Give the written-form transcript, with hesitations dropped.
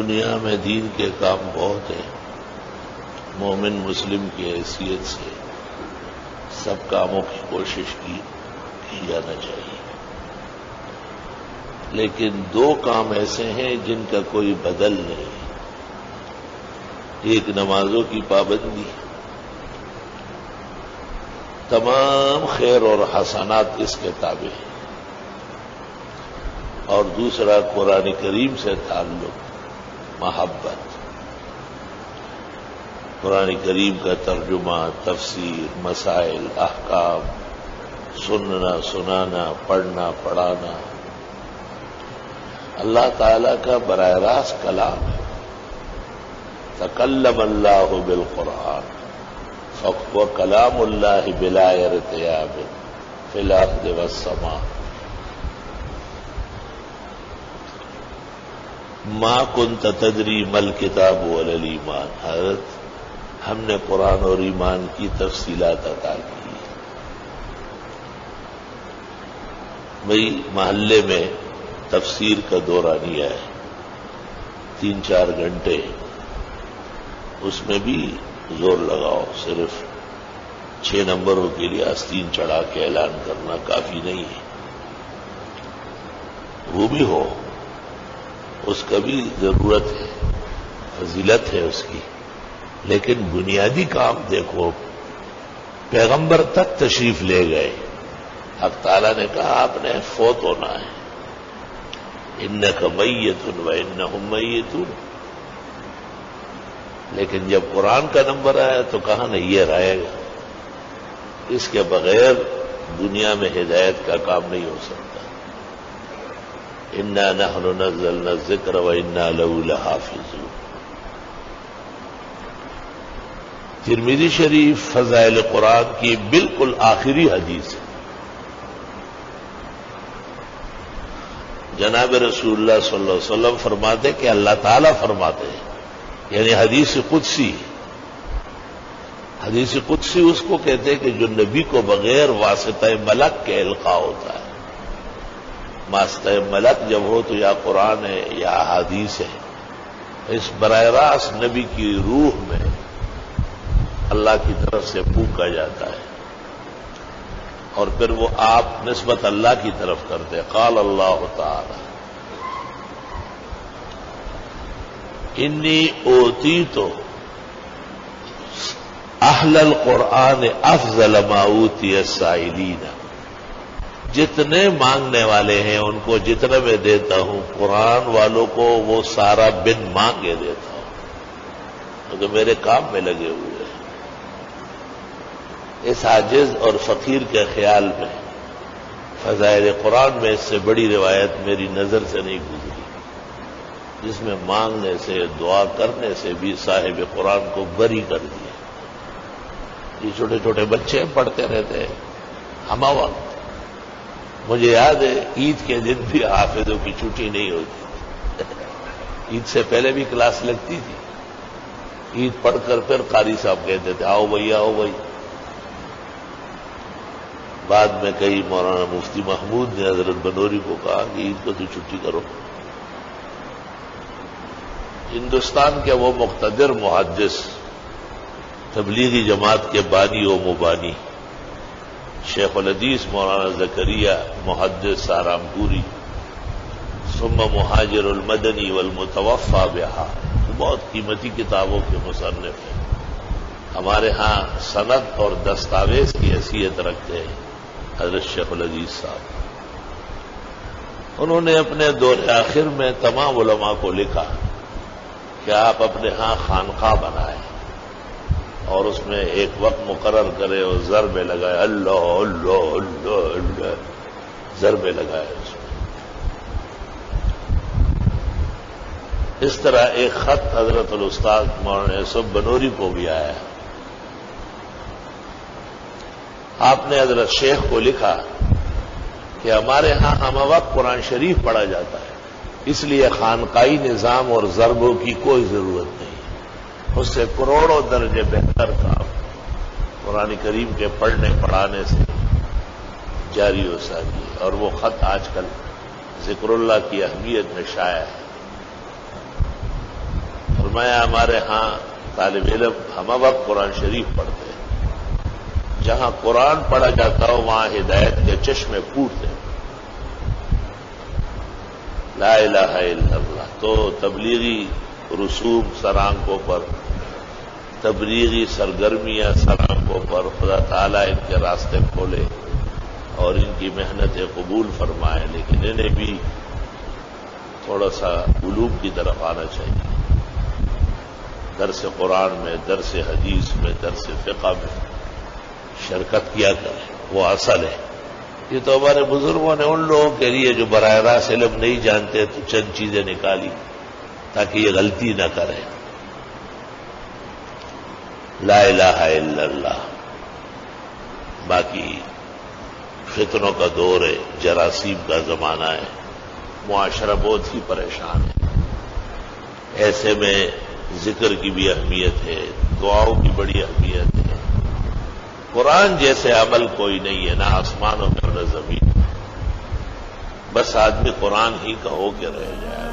دنیا میں دین کے کام بہت ہیں. مومن مسلم کی حیثیت سے سب کاموں کی کوشش کی جانا چاہیے، لیکن دو کام ایسے ہیں جن کا کوئی بدل نہیں. ایک نمازوں کی پابندی، تمام خیر اور حسنات اس کے تابع ہیں، اور دوسرا قرآن کریم سے تعلق، محبت. قرآن کریم کا ترجمہ، تفسیر، مسائل، احکام، سننا سنانا، پڑھنا پڑھانا، اللہ تعالی کا براہ راست کلام ہے. تکلم اللہ بالقرآن فهو کلام اللہ بلا ارتیاب فی الارض والسماء. ما کنت تدری ما الکتاب ولا الایمان. حضرت ہم نے قرآن اور ایمان کی تفصیلات عطا کی. بھئی محلے میں تفسیر کا دورہ لیا ہے 3-4 گھنٹے، اس میں بھی زور لگاؤ. صرف 6 نمبروں کے لیے آستین چڑھا کے اعلان کرنا کافی نہیں ہے. وہ بھی ہو، اس کا بھی ضرورت ہے، فضیلت ہے اس کی، لیکن بنیادی کام دیکھو. پیغمبر تک تشریف لے گئے. حق تعالیٰ نے کہا آپ نے فوت ہونا ہے. انک میت وانہم میتون. لیکن جب قرآن کا نمبر آیا تو کہا نہیں، یہ رہے گا. اس کے بغیر دنیا میں ہدایت کا کام نہیں ہو سکتا. انا نحن نزلنا الذکر وانا لہ لحافظون. ترمذی شریف فضائل قرآن کی بالکل آخری حدیث ہے. جناب رسول اللہ صلی اللہ علیہ وسلم فرماتے کہ اللہ تعالیٰ فرماتے ہیں، یعنی حدیث قدسی. حدیث قدسی اس کو کہتے ہیں کہ جو نبی کو بغیر واسطہ ملک کے القاء ہوتا ہے. واسطہ ملک جب ہو تو یا قرآن ہے یا احادیث ہے. اس براہ راست نبی کی روح میں اللہ کی طرف سے پھونکا جاتا ہے، اور پھر وہ آپ نسبت اللہ کی طرف کرتے. قال اللہ تعالی انی اوتیت اہل القرآن افضل ما اوتی السائلین. جتنے مانگنے والے ہیں ان کو جتنا میں دیتا ہوں، قرآن والوں کو وہ سارا بن مانگے دیتا ہوں، تو میرے کام میں لگے ہوئے ہیں. اس عاجز اور فقیر کے خیال میں فضائل قرآن میں اس سے بڑی روایت میری نظر سے نہیں گزری، جس میں مانگنے سے، دعا کرنے سے بھی صاحب قرآن کو بری کر دیا. یہ چھوٹے چھوٹے بچے پڑھتے رہتے ہیں ہمہ وقت. مجھے یاد ہے عید کے دن بھی حافظوں کی چھٹی نہیں ہوتی. عید سے پہلے بھی کلاس لگتی تھی. عید پڑھ کر پھر قاری صاحب کہتے تھے آؤ بھائی آؤ بھائی. بعد میں کئی مولانا مفتی محمود نے حضرت بنوری کو کہا کہ عید کو تو چھٹی کرو. ہندوستان کے وہ مقتدر محدث، تبلیغی جماعت کے بانی و مبانی شیخ الحدیث مولانا زکریہ محدث سہارنپوری، ثم مہاجر المدنی والمتوفى بہا، بہت قیمتی کتابوں کے مصنف ہیں. ہمارے ہاں سند اور دستاویز کی حیثیت رکھتے ہیں حضرت شیخ الحدیث صاحب. انہوں نے اپنے دور آخر میں تمام علماء کو لکھا کہ آپ اپنے ہاں خانقاہ بنائیں اور اس میں ایک وقت مقرر کرے اور ضربے لگائے، اللہ اللہ اللہ اللہ ضربے لگائے. اس میں اس طرح ایک خط حضرت الاستاذ مولانا یوسف بنوری کو بھی آیا. آپ نے حضرت شیخ کو لکھا کہ ہمارے ہاں ہم وقت قرآن شریف پڑھا جاتا ہے، اس لیے خانقاہی نظام اور ضربوں کی کوئی ضرورت نہیں. اس سے کروڑوں درجے بہتر کام قرآن کریم کے پڑھنے پڑھانے سے جاری ہو سکتی ہے. اور وہ خط آج کل ذکر اللہ کی اہمیت میں شائع ہے. فرمایا ہمارے ہاں طالب علم ہم وقت قرآن شریف پڑھتے ہیں، جہاں قرآن پڑھا جاتا ہو وہاں ہدایت کے چشمے پھوٹتے ہیں۔ لا الہ الا اللہ۔ تو تبلیغی رسوم سرانکوں پر، تبلیغی سرگرمیاں سرانکوں پر، خدا تعالیٰ ان کے راستے کھولے اور ان کی محنتیں قبول فرمائے، لیکن انہیں بھی تھوڑا سا علوم کی طرف آنا چاہیے۔ درس قرآن میں، درس حدیث میں، درس فقہ میں شرکت کیا کریں، وہ اصل ہے۔ یہ تو ہمارے بزرگوں نے ان لوگوں کے لیے جو براہ راست علم نہیں جانتے تو چند چیزیں نکالی تاکہ یہ غلطی نہ کریں۔ لا الہ الا اللہ۔ باقی فتنوں کا دور ہے، جراثیم کا زمانہ ہے، معاشرہ بہت ہی پریشان ہے۔ ایسے میں ذکر کی بھی اہمیت ہے، دعاؤں کی بڑی اہمیت ہے۔ قرآن جیسے عمل کوئی نہیں ہے، نہ آسمانوں میں نہ زمین میں۔ بس آدمی قرآن ہی کا ہو کے رہ جائے۔